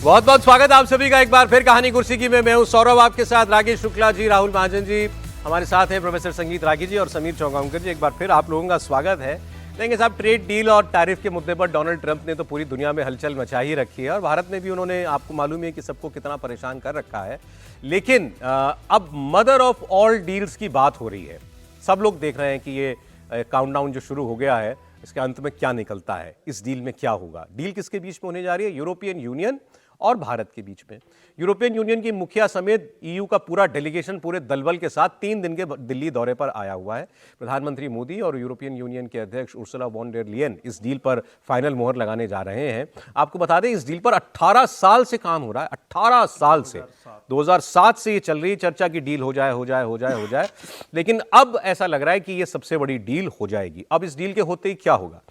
बहुत बहुत स्वागत आप सभी का एक बार फिर कहानी कुर्सी की में मैं हूं सौरभ, आपके साथ राकेश शुक्ला जी, राहुल महाजन जी हमारे साथ हैं, प्रोफेसर संगीत रागी जी और समीर चौगांवकर जी। एक बार फिर आप लोगों का स्वागत है। देखेंगे साहब, ट्रेड डील और टैरिफ के मुद्दे पर डोनाल्ड ट्रंप ने तो पूरी दुनिया में हलचल मचा ही रखी है और भारत में भी उन्होंने, आपको मालूम है कि सबको कितना परेशान कर रखा है। लेकिन अब मदर ऑफ ऑल डील्स की बात हो रही है। सब लोग देख रहे हैं कि ये काउंटडाउन जो शुरू हो गया है, इसके अंत में क्या निकलता है, इस डील में क्या होगा। डील किसके बीच में होने जा रही है? यूरोपियन यूनियन और भारत के बीच में। यूरोपियन यूनियन की मुखिया समेत ईयू का पूरा डेलीगेशन पूरे दलबल के साथ 3 दिन के दिल्ली दौरे पर आया हुआ है। प्रधानमंत्री मोदी और यूरोपियन यूनियन के अध्यक्ष उर्सुला वॉन डेर लियन इस डील पर फाइनल मोहर लगाने जा रहे हैं। आपको बता दें, इस डील पर 18 साल से काम हो रहा है। 18 साल से, 2007 से ये चल रही चर्चा की डील हो जाए हो जाए हो जाए हो जाए, लेकिन अब ऐसा लग रहा है कि ये सबसे बड़ी डील हो जाएगी। अब इस डील के होते ही क्या होगा?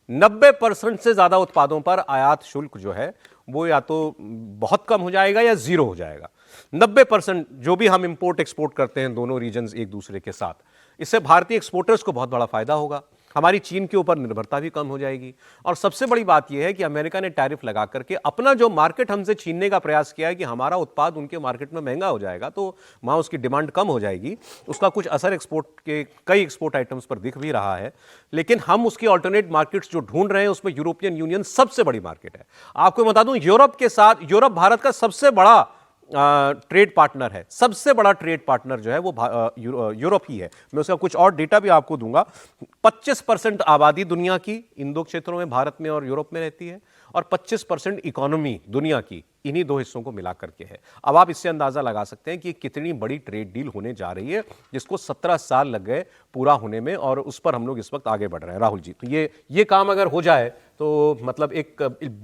90% से ज्यादा उत्पादों पर आयात शुल्क जो है वो या तो बहुत कम हो जाएगा या जीरो हो जाएगा। 90% जो भी हम इंपोर्ट एक्सपोर्ट करते हैं दोनों रीजन्स एक दूसरे के साथ, इससे भारतीय एक्सपोर्टर्स को बहुत बड़ा फायदा होगा। हमारी चीन के ऊपर निर्भरता भी कम हो जाएगी। और सबसे बड़ी बात यह है कि अमेरिका ने टैरिफ लगा करके अपना जो मार्केट हमसे छीनने का प्रयास किया है कि हमारा उत्पाद उनके मार्केट में महंगा हो जाएगा, तो वहां उसकी डिमांड कम हो जाएगी। उसका कुछ असर एक्सपोर्ट के कई एक्सपोर्ट आइटम्स पर दिख भी रहा है। लेकिन हम उसकी ऑल्टरनेट मार्केट्स जो ढूंढ रहे हैं, उसमें यूरोपियन यूनियन सबसे बड़ी मार्केट है। आपको बता दूं, यूरोप के साथ, यूरोप भारत का सबसे बड़ा ट्रेड पार्टनर है। सबसे बड़ा ट्रेड पार्टनर जो है वो यूरोप ही है। मैं उसका कुछ और डेटा भी आपको दूंगा। 25% आबादी दुनिया की इन दो क्षेत्रों में, भारत में और यूरोप में रहती है, और 25% इकोनॉमी दुनिया की इन्हीं दो हिस्सों को मिला करके है। अब आप इससे अंदाजा लगा सकते हैं कि कितनी बड़ी ट्रेड डील होने जा रही है, जिसको 17 साल लग गए पूरा होने में, और उस पर हम लोग इस वक्त आगे बढ़ रहे हैं। राहुल जी, तो ये काम अगर हो जाए तो मतलब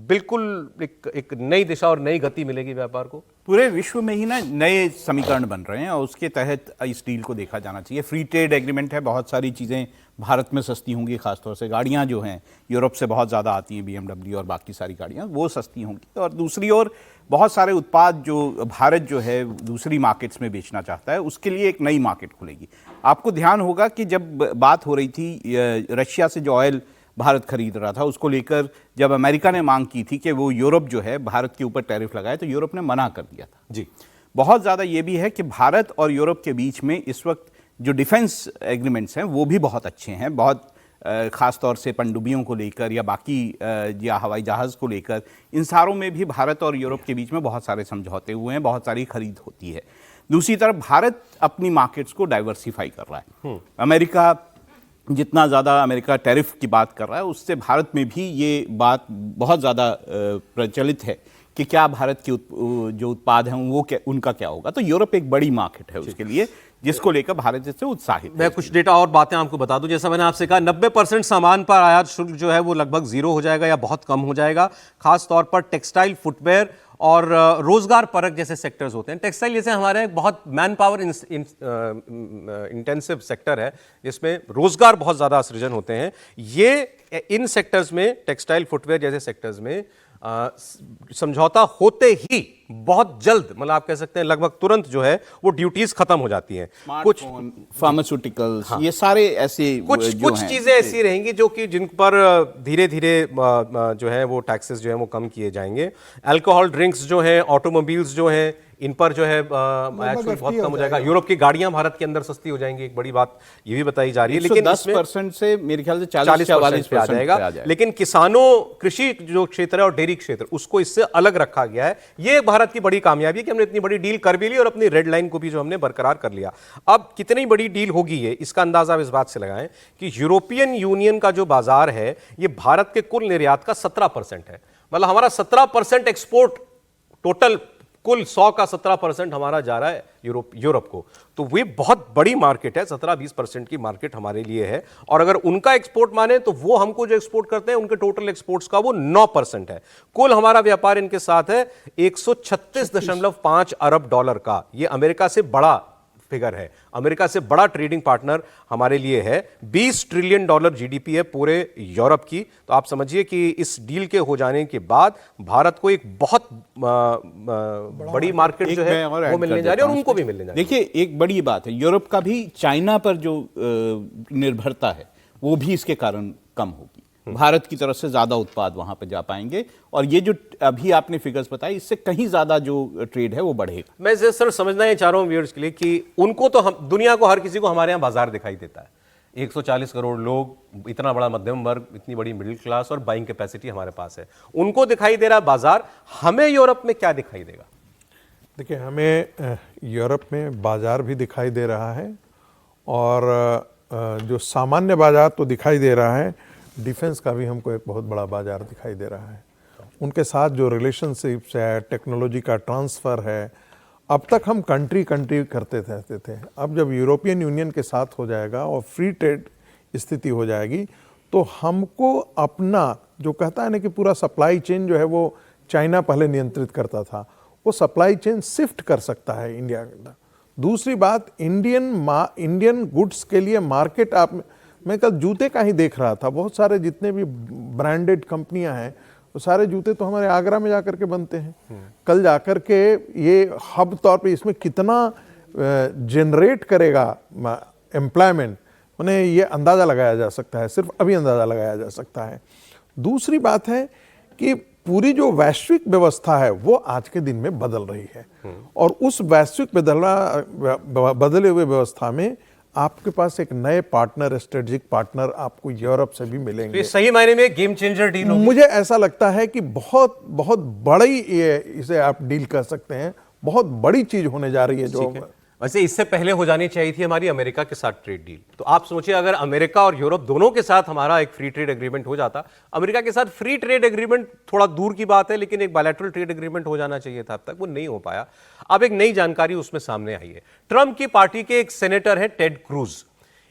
बिल्कुल एक नई दिशा और नई गति मिलेगी व्यापार को। पूरे विश्व में ही ना नए समीकरण बन रहे हैं और उसके तहत इस डील को देखा जाना चाहिए। फ्री ट्रेड एग्रीमेंट है, बहुत सारी चीज़ें भारत में सस्ती होंगी, खासतौर से गाड़ियां जो हैं यूरोप से बहुत ज़्यादा आती हैं, BMW और बाकी सारी गाड़ियां, वो सस्ती होंगी। और दूसरी ओर बहुत सारे उत्पाद जो भारत जो है दूसरी मार्केट्स में बेचना चाहता है, उसके लिए एक नई मार्केट खुलेगी। आपको ध्यान होगा कि जब बात हो रही थी रशिया से जो ऑयल भारत खरीद रहा था, उसको लेकर जब अमेरिका ने मांग की थी कि वो यूरोप जो है भारत के ऊपर टैरिफ लगाए, तो यूरोप ने मना कर दिया था जी। बहुत ज़्यादा ये भी है कि भारत और यूरोप के बीच में इस वक्त जो डिफेंस एग्रीमेंट्स हैं वो भी बहुत अच्छे हैं। बहुत ख़ास तौर से पनडुब्बियों को लेकर या बाकी या हवाई जहाज़ को लेकर, इन सारों में भी भारत और यूरोप के बीच में बहुत सारे समझौते हुए हैं, बहुत सारी खरीद होती है। दूसरी तरफ भारत अपनी मार्केट्स को डाइवर्सिफाई कर रहा है। अमेरिका जितना ज़्यादा अमेरिका टैरिफ की बात कर रहा है, उससे भारत में भी ये बात बहुत ज़्यादा प्रचलित है कि क्या भारत के जो उत्पाद हैं वो उनका क्या होगा। तो यूरोप एक बड़ी मार्केट है उसके लिए, जिसको लेकर भारत इससे उत्साहित है। मैं कुछ डेटा और बातें आपको बता दूं। जैसा मैंने आपसे कहा, 90% सामान पर आयात शुल्क जो है वो लगभग जीरो हो जाएगा या बहुत कम हो जाएगा। खास तौर पर टेक्सटाइल, फुटवेयर और रोजगार परक जैसे सेक्टर्स होते हैं। टेक्सटाइल जैसे हमारे बहुत मैन पावर इंटेंसिव सेक्टर है, जिसमें रोजगार बहुत ज़्यादा सृजन होते हैं। ये इन सेक्टर्स में, टेक्सटाइल, फुटवेयर जैसे सेक्टर्स में समझौता होते ही बहुत जल्द, मतलब आप कह सकते हैं लगभग तुरंत जो है वो ड्यूटीज खत्म हो जाती हैं। कुछ फार्मास्यूटिकल्स, हाँ, ये सारे ऐसे कुछ चीजें ऐसी रहेंगी जो कि जिन पर धीरे धीरे जो है वो टैक्सेस जो है वो कम किए जाएंगे। अल्कोहल ड्रिंक्स जो हैं, ऑटोमोबाइल्स जो हैं, इन पर जो है एक्चुअली बहुत कम हो जाएगा। यूरोप की गाड़ियां भारत के अंदर सस्ती हो जाएंगी, एक बड़ी बात ये भी बताई जा रही है। लेकिन 10% से मेरे ख्याल से 40-44% पे आ जाएगा। लेकिन किसानों, कृषि जो क्षेत्र है और डेयरी क्षेत्र, उसको इससे अलग रखा गया है। ये भारत की बड़ी कामयाबी है कि हमने इतनी बड़ी डील कर भी ली और अपनी रेड लाइन को भी जो हमने बरकरार कर लिया। अब कितनी बड़ी डील होगी ये, इसका अंदाजा इस बात से लगाएं कि यूरोपियन यूनियन का जो बाजार है ये भारत के कुल निर्यात का 17% है। मतलब हमारा 17% एक्सपोर्ट, टोटल कुल 100 का 17% हमारा जा रहा है यूरोप को। तो वो बहुत बड़ी मार्केट है, 17-20% की मार्केट हमारे लिए है। और अगर उनका एक्सपोर्ट माने तो वो हमको जो एक्सपोर्ट करते हैं उनके टोटल एक्सपोर्ट्स का वो 9% है। कुल हमारा व्यापार इनके साथ है 136.5 अरब डॉलर का। ये अमेरिका से बड़ा फिगर है। अमेरिका से बड़ा ट्रेडिंग पार्टनर हमारे लिए है। $20 ट्रिलियन जीडीपी है पूरे यूरोप की। तो आप समझिए कि इस डील के हो जाने के बाद भारत को एक बहुत बड़ी मार्केट जो है वो मिलने जा रही है और उनको भी मिलने जा रही है। देखिए, एक बड़ी बात है, यूरोप का भी चाइना पर जो निर्भरता है वो भी इसके कारण कम होगी। भारत की तरफ से ज़्यादा उत्पाद वहाँ पे जा पाएंगे, और ये जो अभी आपने फिगर्स बताई इससे कहीं ज़्यादा जो ट्रेड है वो बढ़ेगा। मैं सर समझना ये चाह रहा हूँ व्यूअर्स के लिए कि उनको तो हम दुनिया को, हर किसी को हमारे यहाँ बाजार दिखाई देता है, 140 करोड़ लोग, इतना बड़ा मध्यम वर्ग, इतनी बड़ी मिडिल क्लास और बाइंग कैपेसिटी हमारे पास है, उनको दिखाई दे रहा है बाजार। हमें यूरोप में क्या दिखाई देगा? देखिए, हमें यूरोप में बाजार भी दिखाई दे रहा है, और जो सामान्य बाजार तो दिखाई दे रहा है, डिफेंस का भी हमको एक बहुत बड़ा बाजार दिखाई दे रहा है। उनके साथ जो रिलेशनशिप्स है, टेक्नोलॉजी का ट्रांसफ़र है, अब तक हम कंट्री करते थे। अब जब यूरोपियन यूनियन के साथ हो जाएगा और फ्री ट्रेड स्थिति हो जाएगी, तो हमको अपना जो कहता है ना कि पूरा सप्लाई चेन जो है वो चाइना पहले नियंत्रित करता था, वो सप्लाई चेन शिफ्ट कर सकता है इंडिया के अंदर। दूसरी बात, इंडियन गुड्स के लिए मार्केट, मैं कल जूते का ही देख रहा था, बहुत सारे जितने भी ब्रांडेड कंपनियां हैं वो सारे जूते तो हमारे आगरा में जाकर के बनते हैं। कल जाकर के ये हब तौर पे इसमें कितना जनरेट करेगा एम्प्लॉयमेंट, उन्हें ये अंदाज़ा लगाया जा सकता है, सिर्फ अभी अंदाज़ा लगाया जा सकता है। दूसरी बात है कि पूरी जो वैश्विक व्यवस्था है वो आज के दिन में बदल रही है, और उस वैश्विक बदले हुए व्यवस्था में आपके पास एक नए पार्टनर, स्ट्रेटेजिक पार्टनर आपको यूरोप से भी मिलेंगे। ये सही मायने में गेम चेंजर डील होगी। मुझे ऐसा लगता है कि बहुत बहुत बड़ी इसे आप डील कर सकते हैं, बहुत बड़ी चीज होने जा रही है। जो वैसे इससे पहले हो जानी चाहिए थी हमारी अमेरिका के साथ ट्रेड डील। तो आप सोचिए, अगर अमेरिका और यूरोप दोनों के साथ हमारा एक फ्री ट्रेड एग्रीमेंट हो जाता, अमेरिका के साथ फ्री ट्रेड एग्रीमेंट थोड़ा दूर की बात है, लेकिन एक बायलैटरल ट्रेड एग्रीमेंट हो जाना चाहिए था, अब तक वो नहीं हो पाया। अब एक नई जानकारी उसमें सामने आई है। ट्रंप की पार्टी के एक सेनेटर हैं टेड क्रूज,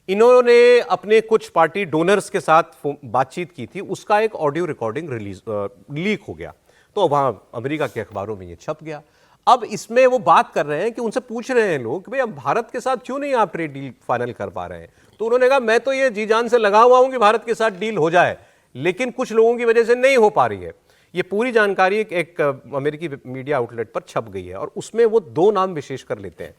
इन्होंने अपने कुछ पार्टी डोनर्स के साथ बातचीत की थी, उसका एक ऑडियो रिकॉर्डिंग लीक हो गया, तो वहां अमेरिका के अखबारों में ये छप गया। अब इसमें वो बात कर रहे हैं कि उनसे पूछ रहे हैं लोग कि भाई अब भारत के साथ क्यों नहीं आप ट्रेड डील फाइनल कर पा रहे हैं, तो उन्होंने कहा मैं तो ये जी जान से लगा हुआ हूं कि भारत के साथ डील हो जाए, लेकिन कुछ लोगों की वजह से नहीं हो पा रही है। ये पूरी जानकारी एक अमेरिकी मीडिया आउटलेट पर छप गई है, और उसमें वो दो नाम विशेष कर लेते हैं।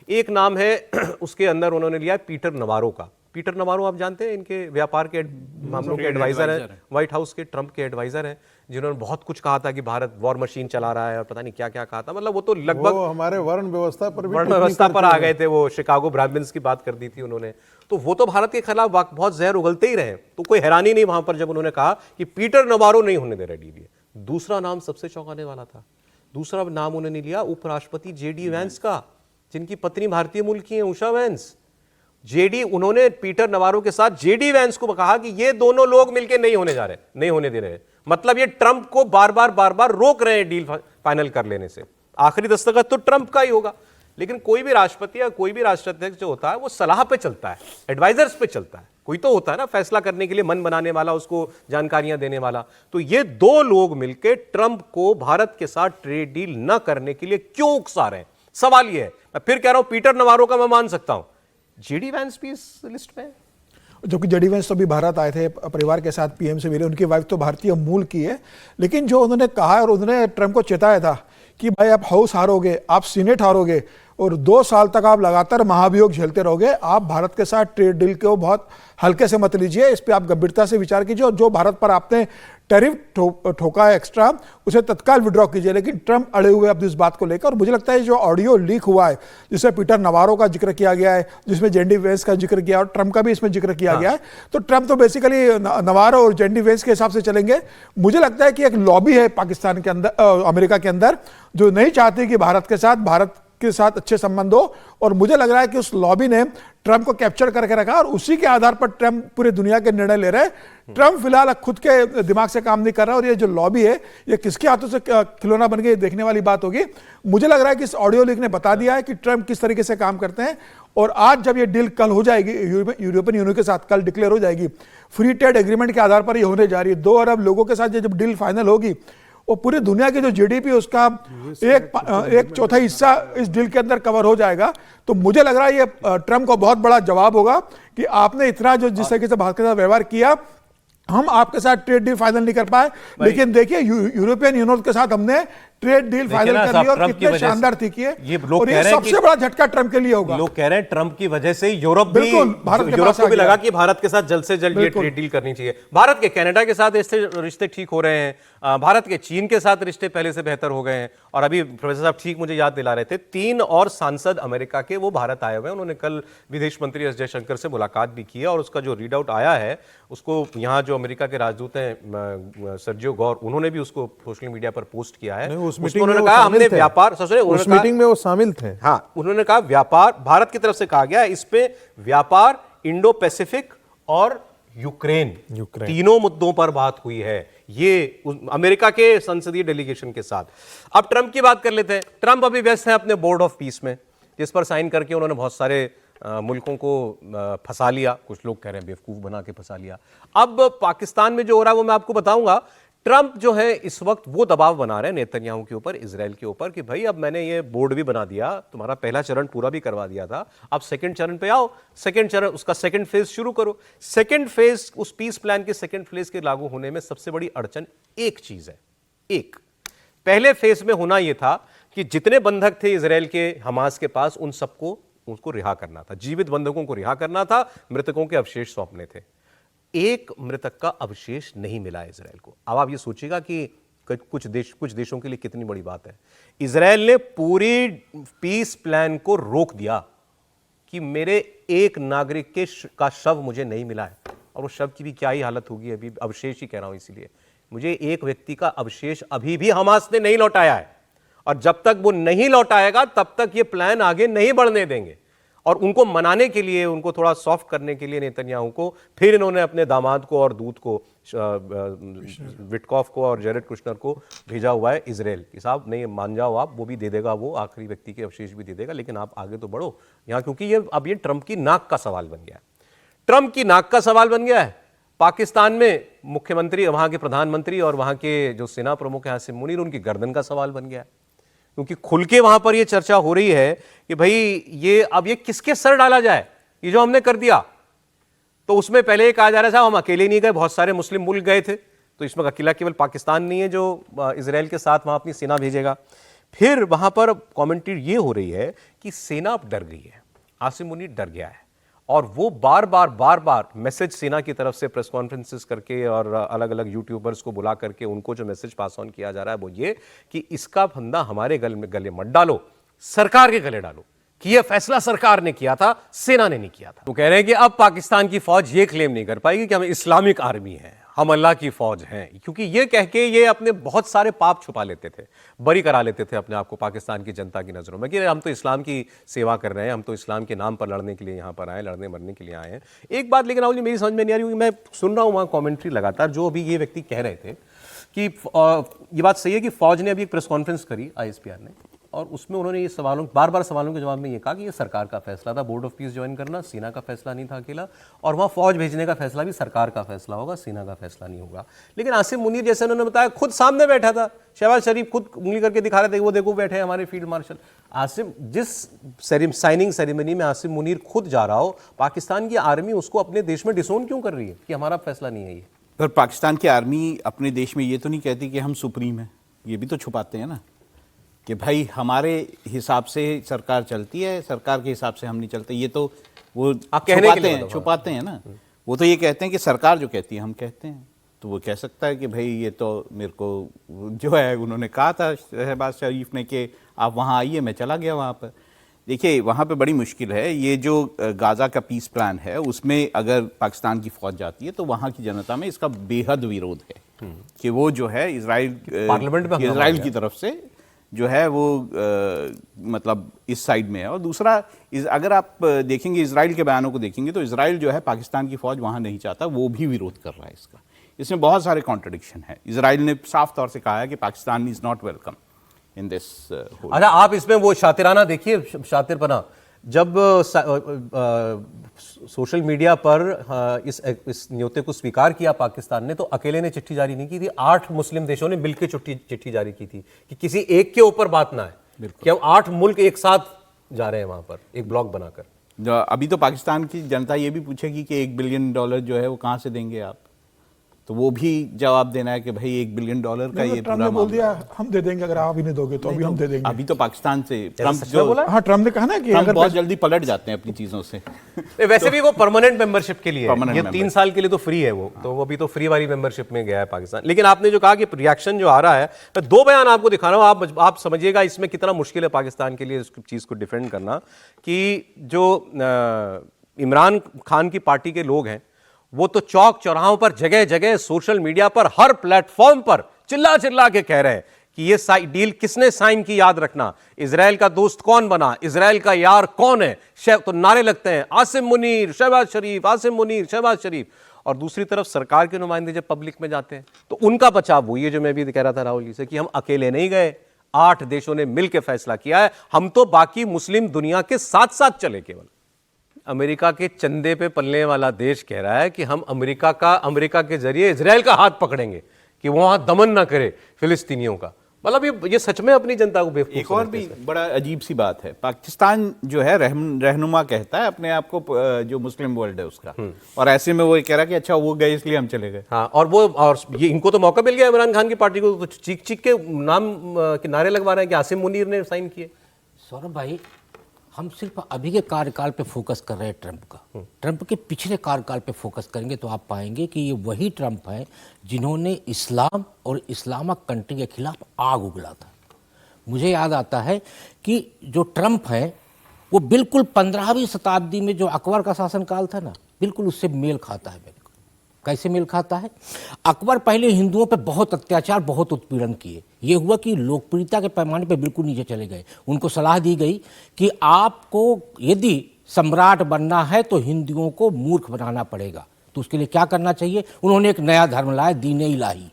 एक नाम है, उसके अंदर उन्होंने लिया पीटर नवारो का। पीटर नवारो आप जानते हैं, इनके व्यापार के मामलों के एडवाइजर हैं, व्हाइट हाउस के ट्रंप के एडवाइजर हैं, जिन्होंने बहुत कुछ कहा था कि भारत वॉर मशीन चला रहा है और पता नहीं क्या क्या कहा था। मतलब वो तो लगभग हमारे वर्ण व्यवस्था पर आ गए थे, वो शिकागो ब्राह्मण्स की बात कर दी थी उन्होंने, तो वो तो भारत के खिलाफ बहुत जहर उगलते ही रहे। तो कोई हैरानी नहीं वहां पर जब उन्होंने कहा कि पीटर नवारो नहीं होने दे रहा डील। दूसरा नाम सबसे चौंकाने वाला था। दूसरा नाम उन्होंने लिया उपराष्ट्रपति जेडी वैंस का, जिनकी पत्नी भारतीय मूल की हैं, उषा वैंस। जेडी, उन्होंने पीटर नवारो के साथ जेडी वैंस को कहा कि ये दोनों लोग मिलकर नहीं होने जा रहे, नहीं होने दे रहे। मतलब ये ट्रंप को बार बार रोक रहे हैं डील फाइनल कर लेने से। आखिरी दस्तखत तो ट्रंप का ही होगा, लेकिन कोई भी राष्ट्रपति या कोई भी राष्ट्राध्यक्ष जो होता है वो सलाह पे चलता है, एडवाइजर्स पे चलता है। कोई तो होता है ना फैसला करने के लिए मन बनाने वाला, उसको जानकारियां देने वाला। तो ये दो लोग मिलकर ट्रंप को भारत के साथ ट्रेड डील न करने के लिए क्यों उकसा रहे हैं? सवाल ये है। मैं फिर कह रहा हूं, पीटर नवारो का मैं मान सकता हूं, जेडी वैंस भी इस लिस्ट में है। जो कि जेडी वैंस तो भी भारत आए थे परिवार के साथ, पीएम से मिले, उनकी वाइफ तो भारतीय मूल की है। लेकिन जो उन्होंने कहा, और उन्होंने ट्रंप को चेताया था कि भाई आप हाउस हारोगे, आप सीनेट हारोगे, और 2 साल तक आप लगातार महाभियोग झेलते रहोगे, आप भारत के साथ ट्रेड डील को बहुत हल्के से मत लीजिए, इस पर आप गंभीरता से विचार कीजिए, और जो भारत पर आपने टैरिफ ठोका है एक्स्ट्रा, उसे तत्काल विड्रॉ कीजिए। लेकिन ट्रंप अड़े हुए अब इस बात को लेकर, और मुझे लगता है जो ऑडियो लीक हुआ है, जिसमें पीटर नवारो का जिक्र किया गया है, जिसमें जेडी वैंस का जिक्र किया, और ट्रंप का भी इसमें जिक्र किया गया है, तो ट्रंप तो बेसिकली नवारो और जेडी वैंस के हिसाब से चलेंगे। मुझे लगता है कि एक लॉबी है पाकिस्तान के अंदर, अमेरिका के अंदर, जो नहीं चाहती कि भारत के साथ अच्छे संबंध हो, और मुझे लग रहा है कि उस लॉबी ने ट्रंप को कैप्चर करके रखा, और उसी के आधार पर ट्रंप पूरी दुनिया के निर्णय ले रहे हैं। ट्रंप फिलहाल खुद के दिमाग से काम नहीं कर रहा, और ये जो लॉबी है ये किसके हाथों से खिलौना बन गई, देखने वाली बात होगी। मुझे लग रहा है कि इस ऑडियो लीक ने बता दिया है कि ट्रंप किस तरीके से काम करते हैं, और आज जब ये डील कल हो जाएगी यूरोपियन यूनियन के साथ, कल डिक्लेयर हो जाएगी, फ्री ट्रेड एग्रीमेंट के आधार पर ये होने जा रही है। 2 अरब लोगों के साथ जब डील फाइनल होगी, और पूरी दुनिया की जो जीडीपी उसका एक चौथाई हिस्सा इस डील के अंदर कवर हो जाएगा। तो मुझे लग रहा है ये ट्रंप को बहुत बड़ा जवाब होगा कि आपने इतना जो जिस तरीके से भारत के साथ व्यवहार किया, हम आपके साथ ट्रेड डील फाइनल नहीं कर पाए, लेकिन देखिए यूरोपियन यूनियन के साथ हमने ट्रेड डील फाइनल ना कर साहब, ली और ट्रम्प की कितने वजह से- शानदार थी कि ये लोग और कह ये रहे हैं सबसे कि- बड़ा झटका ट्रम्प के लिए होगा। लोग कह रहे हैं ट्रंप की वजह से यूरोप भी बिल्कुल, भारत के यूरोप पास को आ भी गया। लगा कि भारत के साथ जल्द से जल्द ये बिल्कुल। ट्रेड डील करनी चाहिए। भारत के कनाडा के साथ रिश्ते ठीक हो रहे हैं, भारत के चीन के साथ रिश्ते पहले से बेहतर हो गए हैं। और अभी प्रोफेसर साहब ठीक मुझे याद दिला रहे थे, 3 और सांसद अमेरिका के वो भारत आए हुए हैं। उन्होंने कल विदेश मंत्री एस जयशंकर से मुलाकात भी की है और उसका जो रीड आउट आया है उसको यहाँ जो अमेरिका के राजदूत हैं सर्जियो गौर, उन्होंने भी उसको सोशल मीडिया पर पोस्ट किया है। नहीं, उस उसमें मीटिंग में उन्होंने वो कहा शामिल हमने थे। व्यापार उस मीटिंग में वो शामिल थे। हाँ, उन्होंने कहा व्यापार भारत की तरफ से कहा गया इस पे व्यापार, इंडो पैसिफिक और यूक्रेन तीनों मुद्दों पर बात हुई है, ये अमेरिका के संसदीय डेलीगेशन के साथ। अब ट्रंप की बात कर लेते हैं। ट्रंप अभी व्यस्त हैं अपने बोर्ड ऑफ पीस में, जिस पर साइन करके उन्होंने बहुत सारे मुल्कों को फंसा लिया। कुछ लोग कह रहे हैं बेवकूफ बना के फंसा लिया। अब पाकिस्तान में जो हो रहा है वो मैं आपको बताऊंगा। ट्रंप जो है इस वक्त वो दबाव बना रहे हैं नेतन्याहू के ऊपर, इजराइल के ऊपर कि भाई अब मैंने ये बोर्ड भी बना दिया, तुम्हारा पहला चरण पूरा भी करवा दिया था, अब सेकंड चरण पे आओ, सेकंड चरण उसका सेकंड फेज शुरू करो। सेकंड फेज, उस पीस प्लान के सेकंड फेज के लागू होने में सबसे बड़ी अड़चन एक चीज है। एक पहले फेज में होना यह था कि जितने बंधक थे इजराइल के हमास के पास उन सबको उसको रिहा करना था, जीवित बंधकों को रिहा करना था, मृतकों के अवशेष सौंपने थे। एक मृतक का अवशेष नहीं मिला इजराइल को। अब आप ये सोचिएगा कि कुछ देशों के लिए कितनी बड़ी बात है। इजराइल ने पूरी पीस प्लान को रोक दिया कि मेरे एक नागरिक का शव मुझे नहीं मिला है, और उस शव की भी क्या ही हालत होगी, अभी अवशेष ही कह रहा हूं, इसीलिए मुझे एक व्यक्ति का अवशेष अभी भी हमास ने नहीं लौटाया है, और जब तक वो नहीं लौटाएगा तब तक ये प्लान आगे नहीं बढ़ने देंगे। और उनको मनाने के लिए, उनको थोड़ा सॉफ्ट करने के लिए नेतन्याहू को, फिर इन्होंने अपने दामाद को और दूत को, विटकॉफ को और जेरेड कुशनर को भेजा हुआ है इजराइल कि साहब नहीं मान जाओ आप, वो भी दे देगा, वो आखिरी व्यक्ति के अवशेष भी दे देगा, लेकिन आप आगे तो बढ़ो यहाँ, क्योंकि ये अब ये ट्रंप की नाक का सवाल बन गया है। ट्रंप की नाक का सवाल बन गया है। पाकिस्तान में मुख्यमंत्री, वहां के प्रधानमंत्री और वहां के जो सेना प्रमुख हैं आसिम मुनीर, उनकी गर्दन का सवाल बन गया है, क्योंकि खुल के वहां पर यह चर्चा हो रही है कि भाई ये अब ये किसके सर डाला जाए, ये जो हमने कर दिया। तो उसमें पहले ये कहा जा रहा था हम अकेले नहीं गए, बहुत सारे मुस्लिम मुल्क गए थे, तो इसमें अकेला केवल पाकिस्तान नहीं है जो इजराइल के साथ वहां अपनी सेना भेजेगा। फिर वहां पर कमेंट्री ये हो रही है कि सेना अब डर गई है, आसिम मुनीर डर गया है, और वो बार बार मैसेज सेना की तरफ से प्रेस कॉन्फ्रेंसेस करके और अलग अलग यूट्यूबर्स को बुला करके उनको जो मैसेज पास ऑन किया जा रहा है वो ये कि इसका फंदा हमारे गले मत डालो, सरकार के गले डालो, कि यह फैसला सरकार ने किया था, सेना ने नहीं किया था। तो कह रहे हैं कि अब पाकिस्तान की फौज ये क्लेम नहीं कर पाएगी कि हम इस्लामिक आर्मी है, हम अल्लाह की फौज हैं, क्योंकि ये कह के ये अपने बहुत सारे पाप छुपा लेते थे, बरी करा लेते थे अपने आप को पाकिस्तान की जनता की नजरों में कि हम तो इस्लाम की सेवा कर रहे हैं, हम तो इस्लाम के नाम पर लड़ने के लिए यहाँ पर आए, लड़ने मरने के लिए आए हैं। एक बात लेकिन राहुल जी मेरी समझ में नहीं आ रही, मैं सुन रहा हूँ वहाँ कॉमेंट्री लगातार, जो अभी ये व्यक्ति कह रहे थे कि ये बात सही है कि फौज ने अभी एक प्रेस कॉन्फ्रेंस करी ISPR ने, और उसमें उन्होंने ये बार सवालों के जवाब में ये कहा कि ये सरकार का फैसला था, बोर्ड ऑफ पीस ज्वाइन करना सेना का फैसला नहीं था अकेला, और वहाँ फौज भेजने का फैसला भी सरकार का फैसला होगा, सेना का फैसला नहीं होगा। लेकिन आसिम मुनीर जैसे उन्होंने बताया खुद सामने बैठा था, शहबाज शरीफ खुद उंगली करके दिखा रहे थे, वो देखो बैठे हमारे फील्ड मार्शल आसिम, जिस साइनिंग सेरेमनी में आसिम मुनीर खुद जा रहा हो, पाकिस्तान की आर्मी उसको अपने देश में डिसोन क्यों कर रही है कि हमारा फैसला नहीं है ये? पर पाकिस्तान की आर्मी अपने देश में ये तो नहीं कहती कि हम सुप्रीम हैं, ये भी तो छुपाते हैं ना कि भाई हमारे हिसाब से सरकार चलती है, सरकार के हिसाब से हम नहीं चलते। ये तो वो छुपाते हैं ना। वो तो ये कहते हैं कि सरकार जो कहती है हम कहते हैं, तो वो कह सकता है कि भाई ये तो मेरे को जो है उन्होंने कहा था शहबाज शरीफ ने कि आप वहाँ आइए, मैं चला गया वहाँ पर। देखिए वहाँ पे बड़ी मुश्किल है, ये जो गाज़ा का पीस प्लान है उसमें अगर पाकिस्तान की फौज जाती है तो वहाँ की जनता में इसका बेहद विरोध है कि वो जो है इजराइल की तरफ से जो है वो मतलब इस साइड में है। और दूसरा अगर आप देखेंगे इजराइल के बयानों को देखेंगे तो इजराइल जो है पाकिस्तान की फौज वहाँ नहीं चाहता, वो भी विरोध कर रहा है इसका। इसमें बहुत सारे कॉन्ट्रडिक्शन है। इजराइल ने साफ तौर से कहा है कि Pakistan is not welcome in this. अच्छा आप इसमें वो शातिराना देखिए, शातिरपना, जब सोशल मीडिया पर इस न्योते को स्वीकार किया पाकिस्तान ने, तो अकेले ने चिट्ठी जारी नहीं की थी, 8 मुस्लिम देशों ने मिलकर चिट्ठी जारी की थी कि किसी एक के ऊपर बात ना है, कि हम 8 मुल्क एक साथ जा रहे हैं वहां पर एक ब्लॉक बनाकर। अभी तो पाकिस्तान की जनता ये भी पूछेगी कि $1 बिलियन जो है वो कहाँ से देंगे आप, तो वो भी जवाब देना है कि भाई $1 बिलियन का ये ट्रम्प ने बोल दिया हम दे देंगे, अगर आप ही नहीं दोगे तो अभी हम दे देंगे। अभी तो पाकिस्तान से ट्रम्प जो हाँ, ट्रम्प ने कहा ना कि ट्रम्प अगर बहुत जल्दी पलट जाते हैं अपनी चीजों से। वैसे भी वो परमानेंट मेंबरशिप के लिए है, Permanent ये member। 3 साल के लिए तो फ्री है वो, तो वो अभी तो फ्री वाली मेंबरशिप में गया है पाकिस्तान। लेकिन आपने जो कहा कि रिएक्शन जो आ रहा है, मैं 2 बयान आपको दिखा रहा हूं, आप समझिएगा इसमें कितना मुश्किल है पाकिस्तान के लिए इस चीज को डिफेंड करना, कि जो इमरान खान की पार्टी के लोग हैं वो तो चौक चौराहों पर, जगह जगह, सोशल मीडिया पर, हर प्लेटफॉर्म पर चिल्ला चिल्ला के कह रहे हैं कि ये डील किसने साइन की, याद रखना, इजराइल का दोस्त कौन बना, इजराइल का यार कौन है। तो नारे लगते हैं आसिम मुनीर शहबाज शरीफ, आसिम मुनीर शहबाज शरीफ, और दूसरी तरफ सरकार के नुमाइंदे जब पब्लिक में जाते हैं तो उनका बचाव हुई है, जो मैं भी कह रहा था राहुल जी से, कि हम अकेले नहीं गए, 8 देशों ने मिलकर फैसला किया है, हम तो बाकी मुस्लिम दुनिया के साथ साथ चले। केवल अमेरिका के चंदे पे पलने वाला देश कह रहा है कि हम अमेरिका के जरिए इजराइल का हाथ पकड़ेंगे कि वो वहां दमन ना करे फिलिस्तीनियों का। मतलब ये सच में अपनी जनता को बेवकूफ एक और भी बड़ा अजीब सी बात है, पाकिस्तान जो है रहनुमा कहता है अपने आप को, जो मुस्लिम वर्ल्ड है उसका, और ऐसे में वो ये कह रहा है कि अच्छा वो गए इसलिए हम चले गए। हाँ, और ये इनको तो मौका मिल गया इमरान खान की पार्टी को, तो चीख चीख के नाम के नारे लगवा रहे हैं कि आसिम मुनीर ने साइन किए। सौरभ भाई, हम सिर्फ अभी के कार्यकाल पे फोकस कर रहे हैं ट्रंप का। ट्रंप के पिछले कार्यकाल पे फोकस करेंगे तो आप पाएंगे कि ये वही ट्रंप है जिन्होंने इस्लाम और इस्लामिक कंट्री के खिलाफ आग उगला था। मुझे याद आता है कि जो ट्रंप है वो बिल्कुल 15वीं शताब्दी में जो अकबर का शासनकाल था ना, बिल्कुल उससे मेल खाता है। मेरे को कैसे मेल खाता है? अकबर पहले हिंदुओं पे बहुत अत्याचार, बहुत उत्पीड़न किए। ये हुआ कि लोकप्रियता के पैमाने पे बिल्कुल नीचे चले गए। उनको सलाह दी गई कि आपको यदि सम्राट बनना है तो हिंदुओं को मूर्ख बनाना पड़ेगा। तो उसके लिए क्या करना चाहिए? उन्होंने एक नया धर्म लाया, दीन इलाही।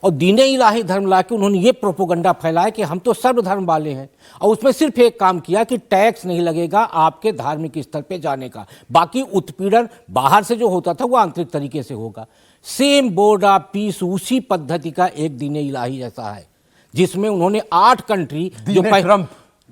और दीन इलाही धर्म ला के उन्होंने ये प्रोपोगंडा फैलाया कि हम तो सर्वधर्म वाले हैं, और उसमें सिर्फ एक काम किया कि टैक्स नहीं लगेगा आपके धार्मिक स्थल पे जाने का, बाकी उत्पीड़न बाहर से जो होता था वो आंतरिक तरीके से होगा। सेम बोर्ड ऑफ पीस उसी पद्धति का एक दीन इलाही जैसा है, जिसमें उन्होंने 8 कंट्री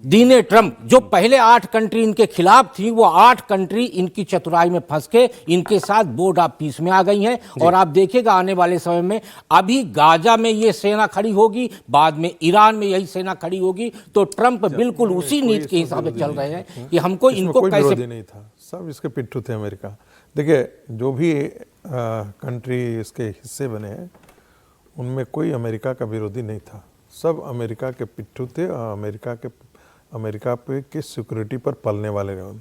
दीने ट्रंप जो पहले 8 कंट्री इनके खिलाफ थी, वो 8 कंट्री इनकी चतुराई में फंस के इनके साथ बोर्ड ऑफ पीस में आ गई हैं। और आप देखिएगा आने वाले समय में, अभी गाजा में ये सेना खड़ी होगी, बाद में ईरान में यही सेना खड़ी होगी। तो ट्रंप बिल्कुल उसी नीति के हिसाब से चल रहे हैं कि हमको इनको कोई कैसे विरोधी नहीं था, सब इसके पिट्ठू थे अमेरिका। देखिए, जो भी कंट्री इसके हिस्से बने हैं उनमें कोई अमेरिका का विरोधी नहीं था, सब अमेरिका के पिट्ठू थे और अमेरिका पे की सिक्योरिटी पर पलने वाले रहे।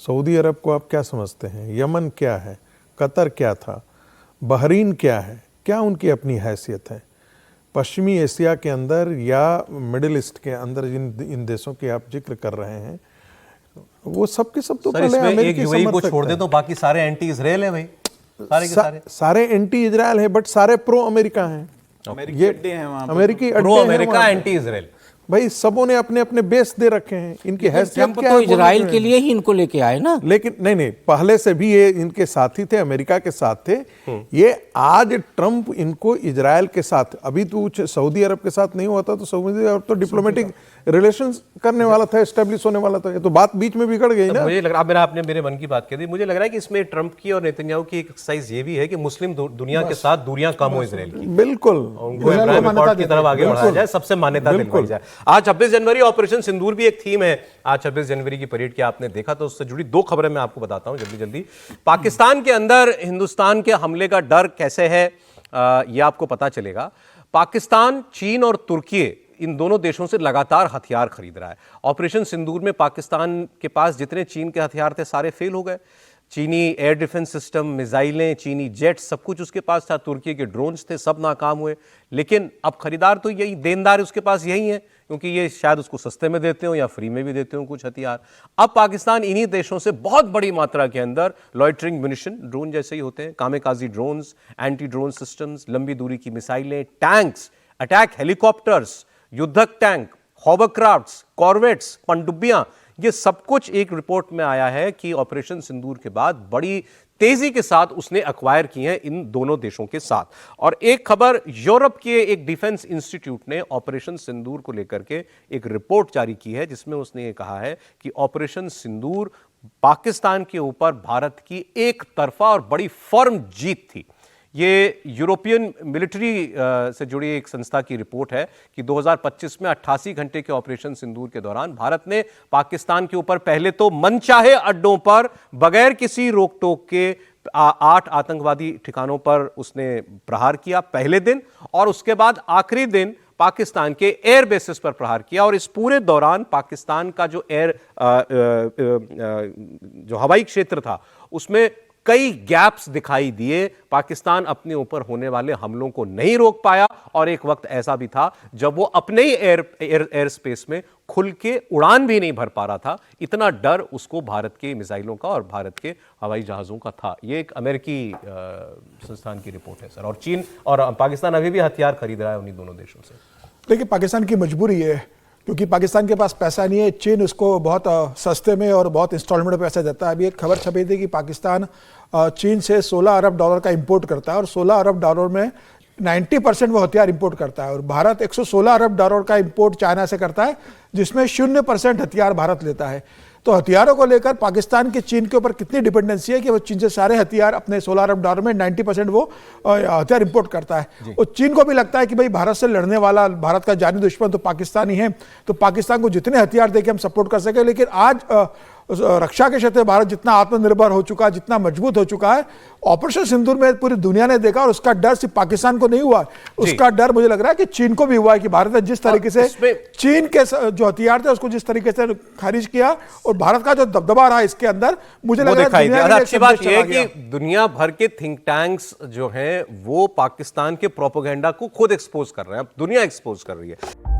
सऊदी अरब को आप क्या समझते हैं? यमन क्या है? कतर क्या था? बहरीन क्या है? क्या उनकी अपनी हैसियत है? पश्चिमी एशिया के अंदर या मिडिल ईस्ट के अंदर इन देशों की आप जिक्र कर रहे हैं, वो सब के सब तो पहले अमेरिकी को छोड़ दे तो बाकी सारे एंटी इजराइल हैं भाई, सारे के सारे सारे एंटी इजराइल हैं, बट सारे प्रो अमेरिका हैं। अमेरिकी अड्डे हैं वहाँ पर। अमेरिकी प्रो अमेरिका एंटी इजराइल भाई, सबों ने अपने अपने बेस दे रखे हैं। इनकी हैसियत ट्रंप क्या तो है? इजराइल के लिए ही इनको लेके आए ना। लेकिन नहीं, पहले से भी ये इनके साथी थे, अमेरिका के साथ थे। ये आज ट्रंप इनको इजराइल के साथ, अभी तो सऊदी अरब के साथ नहीं हुआ था, तो सऊदी अरब तो डिप्लोमेटिक रिलेशंस करने वाला था, एस्टेब्लिश होने वाला था। ये तो बात बीच में बिगड़ गई ना। मुझे लग रहा, आपने मेरे मन की बात कह दी। मुझे लग रहा है कि इसमें ट्रंप की और नेतन्याहू की एक एक्सरसाइज ये भी है कि मुस्लिम दुनिया के साथ दूरियां कम हो इजराइल की, बिल्कुल उनको इब्राहिम अकॉर्ड की तरफ आगे बढ़ाया जाए, सबसे मान्यता दिलवाई जाए। आज 26 जनवरी, ऑपरेशन सिंदूर भी एक थीम है। आज 26 जनवरी की परेड की आपने देखा, तो उससे जुड़ी 2 खबरें मैं आपको बताता हूं जल्दी। पाकिस्तान के अंदर हिंदुस्तान के हमले का डर कैसे है, यह आपको पता चलेगा। पाकिस्तान, चीन और तुर्की इन दोनों देशों से लगातार हथियार खरीद रहा है। ऑपरेशन सिंदूर में पाकिस्तान के पास जितने चीन के हथियार थे सारे फेल हो गए। चीनी एयर डिफेंस सिस्टम, मिसाइलें, चीनी जेट, सब कुछ उसके पास था। तुर्की के ड्रोन्स थे, सब नाकाम हुए। लेकिन अब खरीदार तो यही, देनदार उसके पास यही है, क्योंकि ये शायद उसको सस्ते में देते हो या फ्री में भी देते हो कुछ हथियार। अब पाकिस्तान इन्हीं देशों से बहुत बड़ी मात्रा के अंदर लॉइटरिंग म्यूनिशन, ड्रोन जैसे ही होते हैं, कामेकाजी ड्रोन्स, एंटी ड्रोन सिस्टम्स, लंबी दूरी की मिसाइलें, टैंक्स, अटैक हेलीकॉप्टर्स, युद्धक टैंक, हॉवरक्राफ्ट्स, कॉर्वेट्स, पनडुब्बियां, ये सब कुछ एक रिपोर्ट में आया है कि ऑपरेशन सिंदूर के बाद बड़ी तेजी के साथ उसने एक्वायर की हैं इन दोनों देशों के साथ। और एक खबर, यूरोप के एक डिफेंस इंस्टीट्यूट ने ऑपरेशन सिंदूर को लेकर के एक रिपोर्ट जारी की है, जिसमें उसने ये कहा है कि ऑपरेशन सिंदूर पाकिस्तान के ऊपर भारत की एक तरफा और बड़ी फर्म जीत थी। ये यूरोपियन मिलिट्री से जुड़ी एक संस्था की रिपोर्ट है कि 2025 में 88 घंटे के ऑपरेशन सिंदूर के दौरान भारत ने पाकिस्तान के ऊपर पहले तो मनचाहे अड्डों पर बगैर किसी रोक टोक के 8 आतंकवादी ठिकानों पर उसने प्रहार किया पहले दिन, और उसके बाद आखिरी दिन पाकिस्तान के एयर बेसिस पर प्रहार किया। और इस पूरे दौरान पाकिस्तान का जो जो हवाई क्षेत्र था उसमें कई गैप्स दिखाई दिए। पाकिस्तान अपने ऊपर होने वाले हमलों को नहीं रोक पाया, और एक वक्त ऐसा भी था जब वो अपने ही एयर स्पेस में खुल के उड़ान भी नहीं भर पा रहा था। इतना डर उसको भारत के मिसाइलों का और भारत के हवाई जहाज़ों का था। ये एक अमेरिकी संस्थान की रिपोर्ट है सर। और चीन और पाकिस्तान अभी भी हथियार खरीद रहा है उन्हीं दोनों देशों से। देखिए, पाकिस्तान की मजबूरी है, क्योंकि पाकिस्तान के पास पैसा नहीं है। चीन उसको बहुत सस्ते में और बहुत इंस्टॉलमेंट में पैसा देता है। अभी एक खबर छपी थी कि पाकिस्तान चीन से $16 अरब का इंपोर्ट करता है, और $16 अरब में 90% वो हथियार इंपोर्ट करता है। और भारत $116 अरब का इंपोर्ट चाइना से करता है, जिसमें 0% हथियार भारत लेता है। तो हथियारों को लेकर पाकिस्तान की चीन के ऊपर कितनी डिपेंडेंसी है कि वो चीन से सारे हथियार, अपने $16 अरब में 90% वो हथियार इंपोर्ट करता है। और चीन को भी लगता है कि भाई भारत से लड़ने वाला, भारत का जानी दुश्मन तो पाकिस्तान ही है, तो पाकिस्तान को जितने हथियार देके हम सपोर्ट कर सके। लेकिन आज रक्षा के क्षेत्र में भारत जितना आत्मनिर्भर हो चुका है, जितना मजबूत हो चुका है, ऑपरेशन सिंदूर में पूरी दुनिया ने देखा। और उसका डर सिर्फ पाकिस्तान को नहीं हुआ, उसका डर मुझे लग रहा है कि चीन को भी हुआ है कि भारत ने जिस तरीके से चीन के जो हथियार थे उसको जिस तरीके से खारिज किया, और भारत का जो दबदबा रहा इसके अंदर, मुझे लग रहा है अच्छी बात यह है कि दुनिया भर के थिंक टैंक्स जो हैं वो पाकिस्तान के प्रोपेगेंडा को खुद एक्सपोज कर रहे हैं। अब दुनिया एक्सपोज कर रही है।